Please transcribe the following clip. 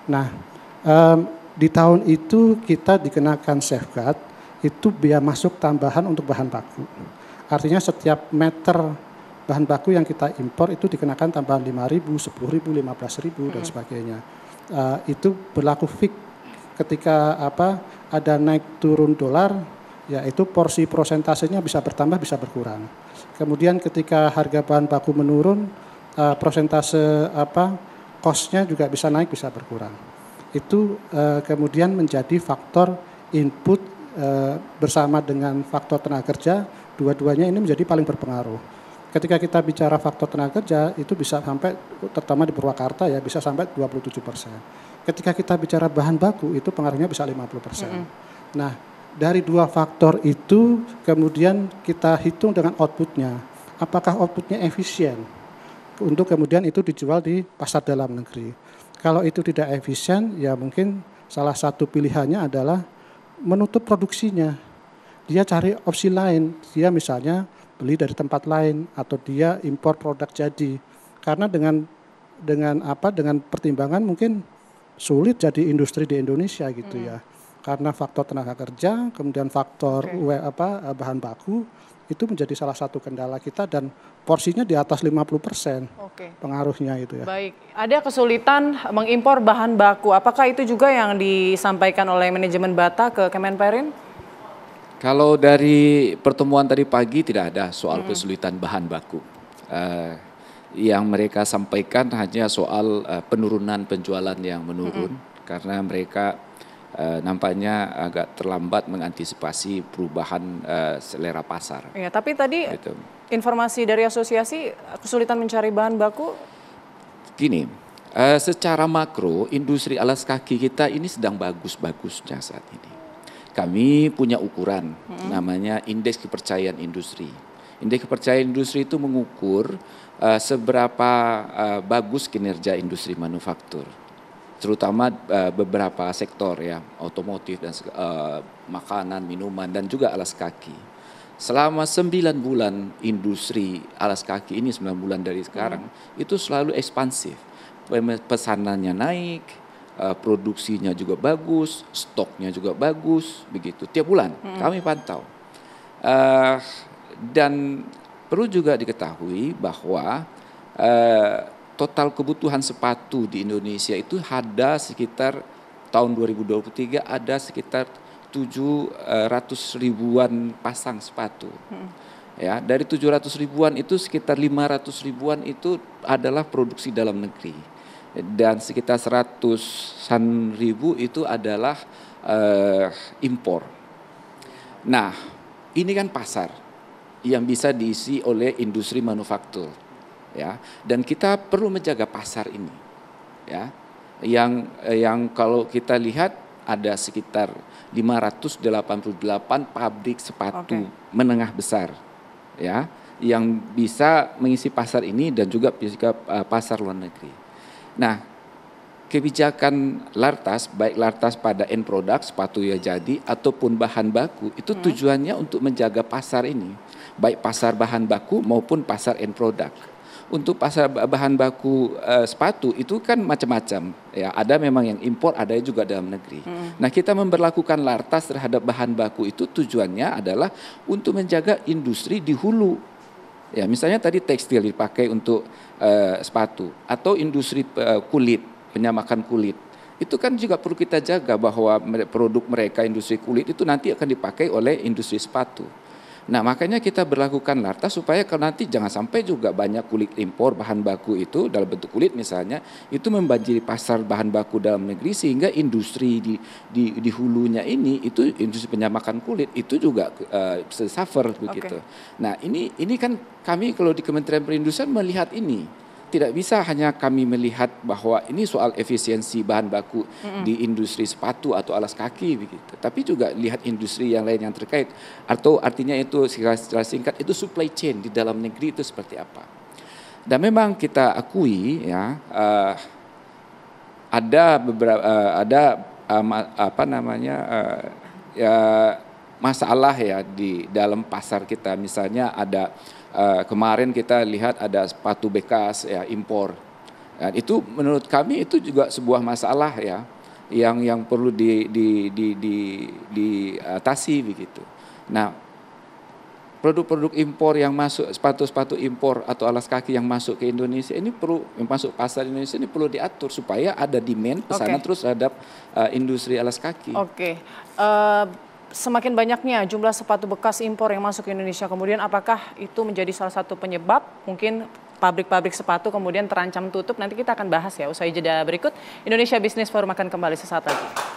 Nah, di tahun itu kita dikenakan safeguard, itu biaya masuk tambahan untuk bahan baku. Artinya setiap meter bahan baku yang kita impor itu dikenakan tambahan 5.000, 10.000, 15.000 dan sebagainya. Itu berlaku fix ketika ada naik turun dolar, yaitu porsi prosentasenya bisa bertambah bisa berkurang. Kemudian ketika harga bahan baku menurun, prosentase cost-nya juga bisa naik bisa berkurang. Itu kemudian menjadi faktor input bersama dengan faktor tenaga kerja, dua-duanya ini menjadi paling berpengaruh. Ketika kita bicara faktor tenaga kerja itu bisa sampai, terutama di Purwakarta ya, bisa sampai 27%. Ketika kita bicara bahan baku itu pengaruhnya bisa 50%. Nah, dari dua faktor itu kemudian kita hitung dengan outputnya. Apakah outputnya efisien untuk kemudian itu dijual di pasar dalam negeri. Kalau itu tidak efisien, ya mungkin salah satu pilihannya adalah menutup produksinya. Dia cari opsi lain, dia misalnya beli dari tempat lain atau dia impor produk jadi. Karena dengan pertimbangan mungkin sulit jadi industri di Indonesia gitu ya. Karena faktor tenaga kerja, kemudian faktor bahan baku itu menjadi salah satu kendala kita dan porsinya di atas 50% pengaruhnya itu ya. Baik, ada kesulitan mengimpor bahan baku. Apakah itu juga yang disampaikan oleh manajemen Bata ke Kemenperin? Kalau dari pertemuan tadi pagi tidak ada soal kesulitan bahan baku. Yang mereka sampaikan hanya soal penurunan penjualan yang menurun karena mereka nampaknya agak terlambat mengantisipasi perubahan selera pasar. Ya, tapi tadi gitu. Informasi dari asosiasi kesulitan mencari bahan baku? Gini, secara makro industri alas kaki kita ini sedang bagus-bagusnya saat ini. Kami punya ukuran namanya indeks kepercayaan industri. Indeks kepercayaan industri itu mengukur seberapa bagus kinerja industri manufaktur, terutama beberapa sektor ya, otomotif dan makanan, minuman dan juga alas kaki. Selama 9 bulan industri alas kaki ini 9 bulan dari sekarang itu selalu ekspansif, pesanannya naik. Produksinya juga bagus, stoknya juga bagus, begitu. Tiap bulan kami pantau. Dan perlu juga diketahui bahwa total kebutuhan sepatu di Indonesia itu ada sekitar tahun 2023 ada sekitar 700 ribuan pasang sepatu. Ya, dari 700 ribuan itu sekitar 500 ribuan itu adalah produksi dalam negeri. Dan sekitar 100-an ribu itu adalah impor. Nah, ini kan pasar yang bisa diisi oleh industri manufaktur, ya. Dan kita perlu menjaga pasar ini, ya. Yang kalau kita lihat ada sekitar 588 pabrik sepatu menengah besar, ya, yang bisa mengisi pasar ini dan juga pasar luar negeri. Nah, kebijakan Lartas, baik Lartas pada end product, sepatu ya jadi, ataupun bahan baku, itu tujuannya untuk menjaga pasar ini. Baik pasar bahan baku maupun pasar end product. Untuk pasar bahan baku sepatu itu kan macam-macam. Ya, ada memang yang impor, ada juga dalam negeri. Nah, kita memberlakukan Lartas terhadap bahan baku itu tujuannya adalah untuk menjaga industri di hulu. Ya, misalnya tadi tekstil dipakai untuk sepatu atau industri kulit, penyamakan kulit. Itu kan juga perlu kita jaga bahwa produk mereka industri kulit itu nanti akan dipakai oleh industri sepatu. Nah, makanya kita berlakukan Lartas supaya kalau nanti jangan sampai juga banyak kulit impor bahan baku itu dalam bentuk kulit misalnya itu membanjiri pasar bahan baku dalam negeri sehingga industri di hulunya ini itu industri penyamakan kulit itu juga suffer begitu. Nah, ini kan kami kalau di Kementerian Perindustrian melihat ini. Tidak bisa hanya kami melihat bahwa ini soal efisiensi bahan baku di industri sepatu atau alas kaki begitu, tapi juga lihat industri yang lain yang terkait atau artinya itu secara singkat itu supply chain di dalam negeri itu seperti apa. Dan memang kita akui ya ada beberapa masalah ya di dalam pasar kita, misalnya ada kemarin kita lihat ada sepatu bekas ya impor Dan itu menurut kami itu juga sebuah masalah ya, yang perlu diatasi begitu. Nah, produk-produk impor yang masuk, sepatu-sepatu impor atau alas kaki yang masuk ke Indonesia ini perlu, yang masuk pasar Indonesia ini perlu diatur supaya ada demand pesanan terus terhadap industri alas kaki. Oke. Semakin banyaknya jumlah sepatu bekas impor yang masuk ke Indonesia, kemudian apakah itu menjadi salah satu penyebab mungkin pabrik-pabrik sepatu kemudian terancam tutup? Nanti kita akan bahas ya usai jeda berikut. Indonesia Business Forum akan kembali sesaat lagi.